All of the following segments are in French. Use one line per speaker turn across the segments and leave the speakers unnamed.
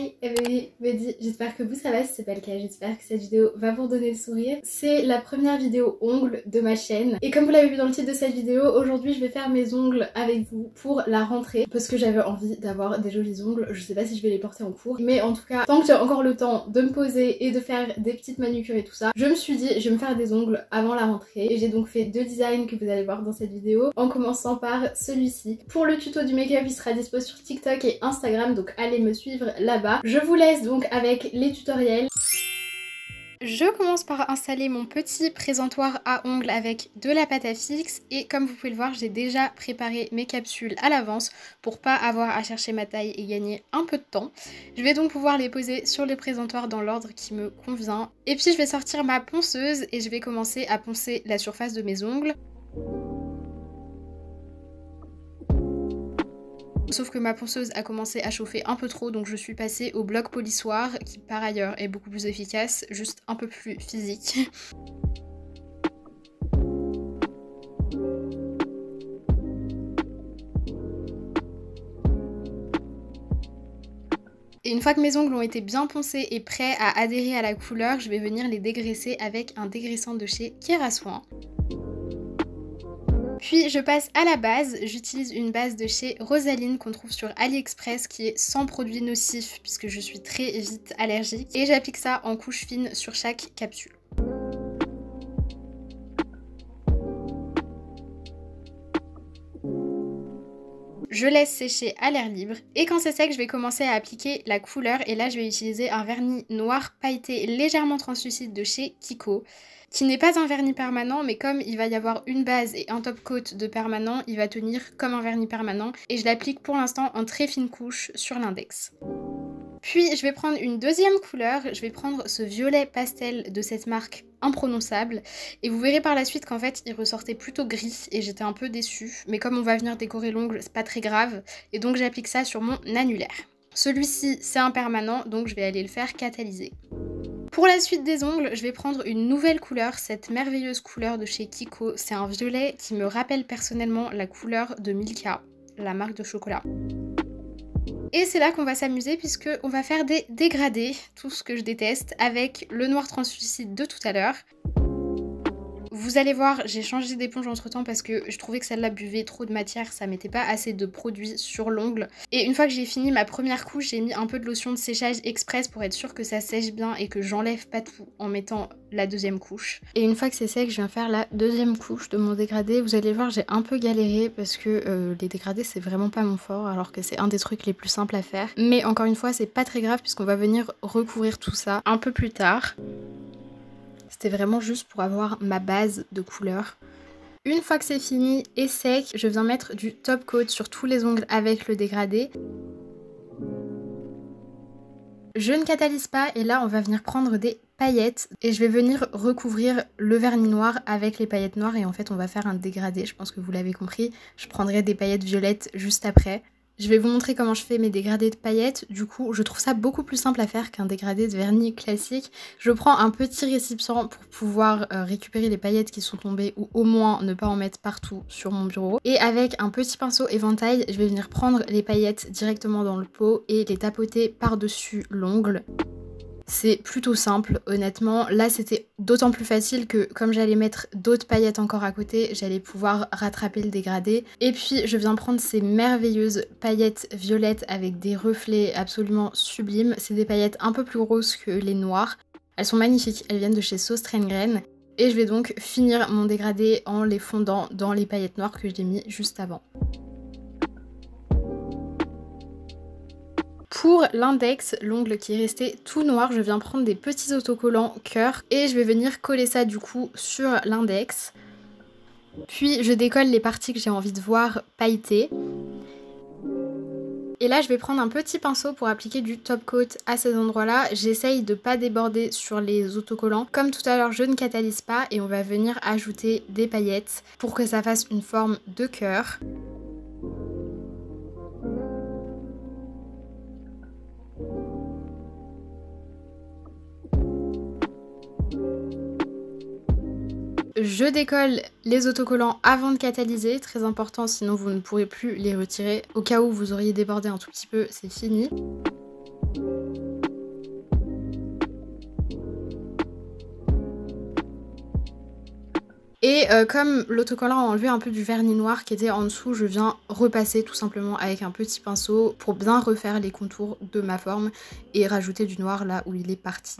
Hi everybody, j'espère que vous ça va, si c'est pas le cas, j'espère que cette vidéo va vous donner le sourire. C'est la première vidéo ongles de ma chaîne et comme vous l'avez vu dans le titre de cette vidéo, aujourd'hui je vais faire mes ongles avec vous pour la rentrée parce que j'avais envie d'avoir des jolis ongles. Je sais pas si je vais les porter en cours, mais en tout cas tant que j'ai encore le temps de me poser et de faire des petites manucures et tout ça, je me suis dit je vais me faire des ongles avant la rentrée et j'ai donc fait deux designs que vous allez voir dans cette vidéo, en commençant par celui-ci. Pour le tuto du make-up, il sera dispo sur TikTok et Instagram, donc allez me suivre là-bas. Je vous laisse donc avec les tutoriels. Je commence par installer mon petit présentoir à ongles avec de la pâte à fixe et comme vous pouvez le voir, j'ai déjà préparé mes capsules à l'avance pour pas avoir à chercher ma taille et gagner un peu de temps. Je vais donc pouvoir les poser sur le présentoir dans l'ordre qui me convient. Et puis je vais sortir ma ponceuse et je vais commencer à poncer la surface de mes ongles. Sauf que ma ponceuse a commencé à chauffer un peu trop, donc je suis passée au bloc polissoir qui par ailleurs est beaucoup plus efficace, juste un peu plus physique. Et une fois que mes ongles ont été bien poncés et prêts à adhérer à la couleur, je vais venir les dégraisser avec un dégraissant de chez Kerasoin. Puis je passe à la base, j'utilise une base de chez Rosaline qu'on trouve sur AliExpress qui est sans produits nocifs puisque je suis très vite allergique et j'applique ça en couche fine sur chaque capsule. Je laisse sécher à l'air libre et quand c'est sec je vais commencer à appliquer la couleur et là je vais utiliser un vernis noir pailleté légèrement translucide de chez Kiko qui n'est pas un vernis permanent mais comme il va y avoir une base et un top coat de permanent, il va tenir comme un vernis permanent et je l'applique pour l'instant en très fine couche sur l'index. Puis je vais prendre une deuxième couleur, je vais prendre ce violet pastel de cette marque imprononçable et vous verrez par la suite qu'en fait il ressortait plutôt gris et j'étais un peu déçue, mais comme on va venir décorer l'ongle c'est pas très grave et donc j'applique ça sur mon annulaire. Celui-ci c'est un permanent donc je vais aller le faire catalyser. Pour la suite des ongles, je vais prendre une nouvelle couleur, cette merveilleuse couleur de chez Kiko. C'est un violet qui me rappelle personnellement la couleur de Milka, la marque de chocolat. Et c'est là qu'on va s'amuser puisque on va faire des dégradés, tout ce que je déteste, avec le noir translucide de tout à l'heure. Vous allez voir, j'ai changé d'éponge entre temps parce que je trouvais que celle-là buvait trop de matière, ça mettait pas assez de produit sur l'ongle. Et une fois que j'ai fini ma première couche, j'ai mis un peu de lotion de séchage express pour être sûre que ça sèche bien et que j'enlève pas tout en mettant la deuxième couche. Et une fois que c'est sec, je viens faire la deuxième couche de mon dégradé. Vous allez voir, j'ai un peu galéré parce que les dégradés c'est vraiment pas mon fort alors que c'est un des trucs les plus simples à faire. Mais encore une fois, c'est pas très grave puisqu'on va venir recouvrir tout ça un peu plus tard. C'était vraiment juste pour avoir ma base de couleur. Une fois que c'est fini et sec, je viens mettre du top coat sur tous les ongles avec le dégradé. Je ne catalyse pas et là on va venir prendre des paillettes et je vais venir recouvrir le vernis noir avec les paillettes noires et en fait on va faire un dégradé, je pense que vous l'avez compris. Je prendrai des paillettes violettes juste après. Je vais vous montrer comment je fais mes dégradés de paillettes. Du coup, je trouve ça beaucoup plus simple à faire qu'un dégradé de vernis classique. Je prends un petit récipient pour pouvoir récupérer les paillettes qui sont tombées ou au moins ne pas en mettre partout sur mon bureau. Et avec un petit pinceau éventail, je vais venir prendre les paillettes directement dans le pot et les tapoter par-dessus l'ongle. C'est plutôt simple honnêtement, là c'était d'autant plus facile que comme j'allais mettre d'autres paillettes encore à côté, j'allais pouvoir rattraper le dégradé. Et puis je viens prendre ces merveilleuses paillettes violettes avec des reflets absolument sublimes, c'est des paillettes un peu plus roses que les noires. Elles sont magnifiques, elles viennent de chez Sauce Train. Et je vais donc finir mon dégradé en les fondant dans les paillettes noires que j'ai mis juste avant. Pour l'index, l'ongle qui est resté tout noir, je viens prendre des petits autocollants cœur et je vais venir coller ça du coup sur l'index. Puis je décolle les parties que j'ai envie de voir pailletées. Et là je vais prendre un petit pinceau pour appliquer du top coat à ces endroits-là. J'essaye de pas déborder sur les autocollants. Comme tout à l'heure, je ne catalyse pas et on va venir ajouter des paillettes pour que ça fasse une forme de cœur. Je décolle les autocollants avant de catalyser, très important, sinon vous ne pourrez plus les retirer. Au cas où vous auriez débordé un tout petit peu, c'est fini. Et comme l'autocollant a enlevé un peu du vernis noir qui était en dessous, je viens repasser tout simplement avec un petit pinceau pour bien refaire les contours de ma forme et rajouter du noir là où il est parti.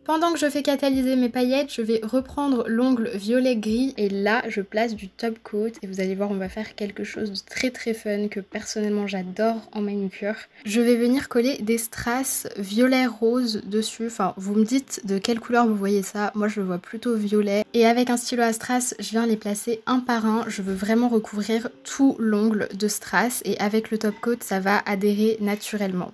Pendant que je fais catalyser mes paillettes, je vais reprendre l'ongle violet gris et là je place du top coat et vous allez voir on va faire quelque chose de très très fun que personnellement j'adore en manucure. Je vais venir coller des strass violet rose dessus, enfin vous me dites de quelle couleur vous voyez ça, moi je le vois plutôt violet. Et avec un stylo à strass je viens les placer un par un, je veux vraiment recouvrir tout l'ongle de strass et avec le top coat ça va adhérer naturellement.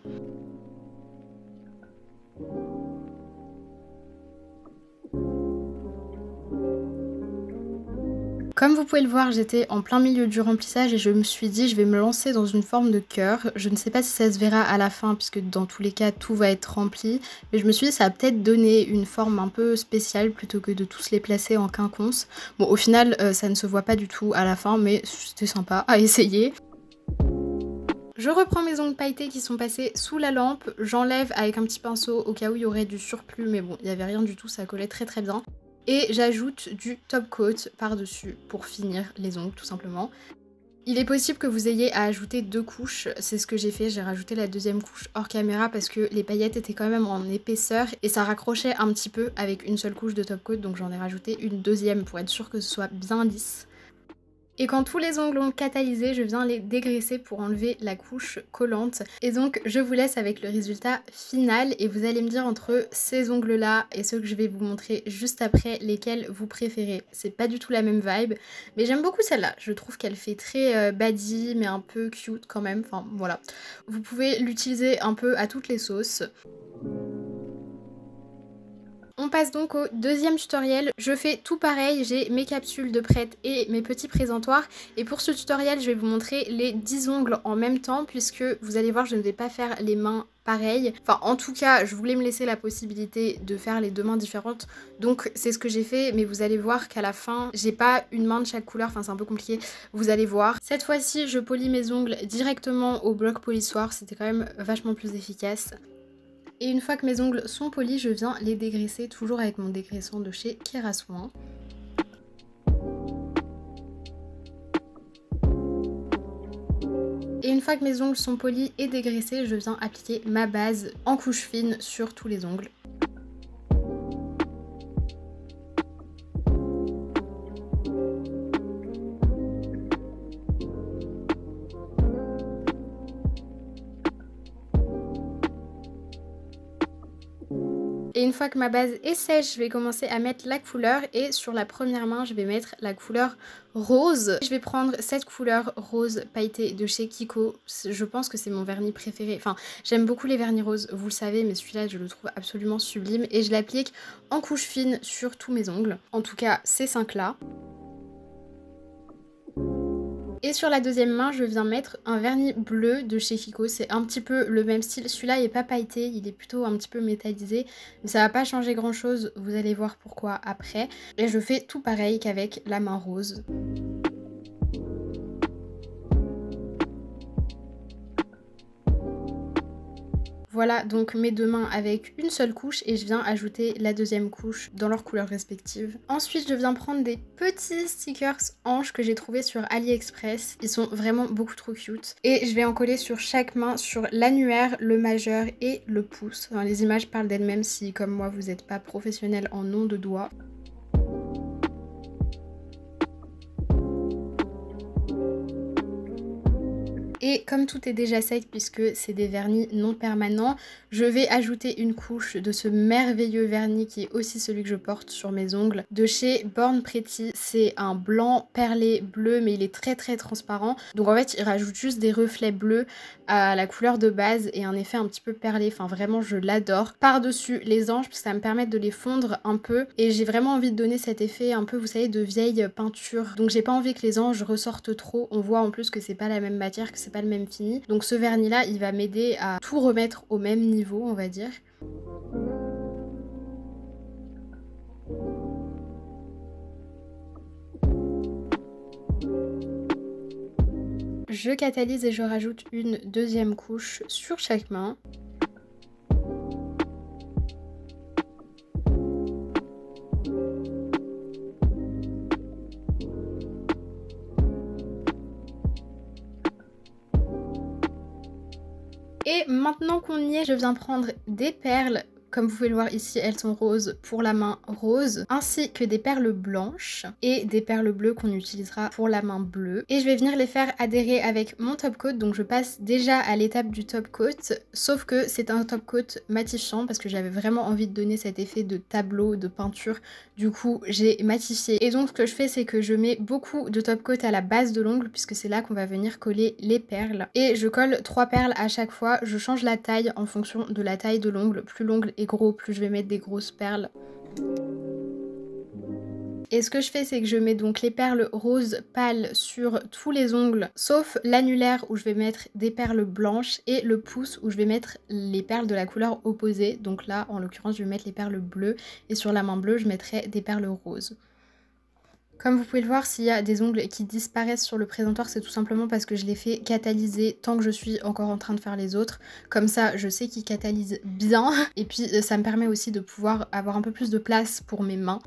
Comme vous pouvez le voir, j'étais en plein milieu du remplissage et je me suis dit je vais me lancer dans une forme de cœur. Je ne sais pas si ça se verra à la fin puisque dans tous les cas tout va être rempli. Mais je me suis dit ça va peut-être donner une forme un peu spéciale plutôt que de tous les placer en quinconce. Bon au final ça ne se voit pas du tout à la fin mais c'était sympa à essayer. Je reprends mes ongles pailletés qui sont passés sous la lampe, j'enlève avec un petit pinceau au cas où il y aurait du surplus mais bon il n'y avait rien du tout, ça collait très très bien. Et j'ajoute du top coat par-dessus pour finir les ongles tout simplement. Il est possible que vous ayez à ajouter 2 couches, c'est ce que j'ai fait, j'ai rajouté la deuxième couche hors caméra parce que les paillettes étaient quand même en épaisseur et ça raccrochait un petit peu avec une seule couche de top coat donc j'en ai rajouté une deuxième pour être sûr que ce soit bien lisse. Et quand tous les ongles ont catalysé, je viens les dégraisser pour enlever la couche collante. Et donc je vous laisse avec le résultat final et vous allez me dire entre ces ongles là et ceux que je vais vous montrer juste après lesquels vous préférez. C'est pas du tout la même vibe, mais j'aime beaucoup celle-là. Je trouve qu'elle fait très baddie mais un peu cute quand même, enfin voilà. Vous pouvez l'utiliser un peu à toutes les sauces. On passe donc au deuxième tutoriel. Je fais tout pareil, j'ai mes capsules de prête et mes petits présentoirs. Et pour ce tutoriel, je vais vous montrer les 10 ongles en même temps puisque vous allez voir, je ne vais pas faire les mains pareilles. Enfin, en tout cas, je voulais me laisser la possibilité de faire les 2 mains différentes. Donc, c'est ce que j'ai fait. Mais vous allez voir qu'à la fin, j'ai pas une main de chaque couleur. Enfin, c'est un peu compliqué. Vous allez voir. Cette fois-ci, je polis mes ongles directement au bloc polissoir. C'était quand même vachement plus efficace. Et une fois que mes ongles sont polis, je viens les dégraisser toujours avec mon dégraissant de chez Kerasoin. Et une fois que mes ongles sont polis et dégraissés, je viens appliquer ma base en couche fine sur tous les ongles. Et une fois que ma base est sèche, je vais commencer à mettre la couleur et sur la première main, je vais mettre la couleur rose. Je vais prendre cette couleur rose pailletée de chez Kiko. Je pense que c'est mon vernis préféré. Enfin, j'aime beaucoup les vernis roses, vous le savez, mais celui-là, je le trouve absolument sublime. Et je l'applique en couche fine sur tous mes ongles. En tout cas, ces 5-là. Et sur la deuxième main, je viens mettre un vernis bleu de chez Kiko. C'est un petit peu le même style. Celui-là, il n'est pas pailleté, il est plutôt un petit peu métallisé. Mais ça va pas changer grand-chose, vous allez voir pourquoi après. Et je fais tout pareil qu'avec la main rose. Voilà donc mes 2 mains avec une seule couche et je viens ajouter la deuxième couche dans leurs couleurs respectives. Ensuite je viens prendre des petits stickers hanches que j'ai trouvés sur AliExpress. Ils sont vraiment beaucoup trop cute. Et je vais en coller sur chaque main, sur l'annulaire, le majeur et le pouce. Enfin, les images parlent d'elles-mêmes si comme moi vous n'êtes pas professionnel en nom de doigts. Et comme tout est déjà sec puisque c'est des vernis non permanents, je vais ajouter une couche de ce merveilleux vernis qui est aussi celui que je porte sur mes ongles de chez Born Pretty. C'est un blanc perlé bleu mais il est très très transparent. Donc en fait il rajoute juste des reflets bleus à la couleur de base et un effet un petit peu perlé. Enfin vraiment je l'adore. Par-dessus les anges parce que ça me permet de les fondre un peu et j'ai vraiment envie de donner cet effet un peu vous savez de vieille peinture. Donc j'ai pas envie que les anges ressortent trop. On voit en plus que c'est pas la même matière, que c'est pas le même fini. Donc ce vernis là il va m'aider à tout remettre au même niveau on va dire. Je catalyse et je rajoute une deuxième couche sur chaque main. Et maintenant qu'on y est, je viens prendre des perles. Comme vous pouvez le voir ici, elles sont roses pour la main rose, ainsi que des perles blanches et des perles bleues qu'on utilisera pour la main bleue. Et je vais venir les faire adhérer avec mon top coat, donc je passe déjà à l'étape du top coat, sauf que c'est un top coat matifiant parce que j'avais vraiment envie de donner cet effet de tableau, de peinture. Du coup, j'ai matifié. Et donc ce que je fais, c'est que je mets beaucoup de top coat à la base de l'ongle puisque c'est là qu'on va venir coller les perles. Et je colle 3 perles à chaque fois, je change la taille en fonction de la taille de l'ongle. Plus l'ongle est gros, plus je vais mettre des grosses perles. Et ce que je fais, c'est que je mets donc les perles roses pâles sur tous les ongles, sauf l'annulaire où je vais mettre des perles blanches et le pouce où je vais mettre les perles de la couleur opposée. Donc là, en l'occurrence, je vais mettre les perles bleues et sur la main bleue, je mettrai des perles roses. Comme vous pouvez le voir, s'il y a des ongles qui disparaissent sur le présentoir, c'est tout simplement parce que je les fais catalyser tant que je suis encore en train de faire les autres. Comme ça, je sais qu'ils catalysent bien. Et puis, ça me permet aussi de pouvoir avoir un peu plus de place pour mes mains.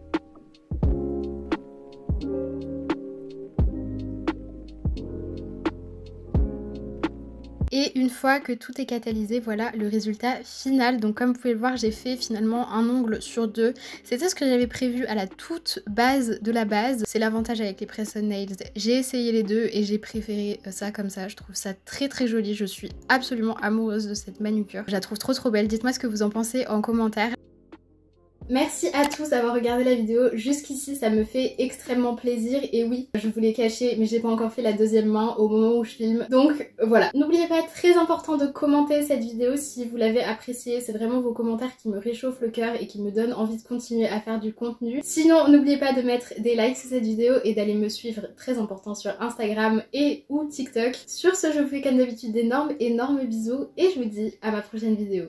Et une fois que tout est catalysé, voilà le résultat final. Donc comme vous pouvez le voir, j'ai fait finalement un ongle sur 2. C'était ce que j'avais prévu à la toute base de la base. C'est l'avantage avec les press on nails. J'ai essayé les deux et j'ai préféré ça comme ça. Je trouve ça très très joli. Je suis absolument amoureuse de cette manucure. Je la trouve trop belle. Dites-moi ce que vous en pensez en commentaire. Merci à tous d'avoir regardé la vidéo jusqu'ici, ça me fait extrêmement plaisir. Et oui, je vous l'ai caché, mais j'ai pas encore fait la deuxième main au moment où je filme. Donc voilà, n'oubliez pas, très important de commenter cette vidéo si vous l'avez appréciée. C'est vraiment vos commentaires qui me réchauffent le cœur et qui me donnent envie de continuer à faire du contenu. Sinon, n'oubliez pas de mettre des likes sur cette vidéo et d'aller me suivre, très important, sur Instagram et ou TikTok. Sur ce, je vous fais comme d'habitude d'énormes bisous et je vous dis à ma prochaine vidéo.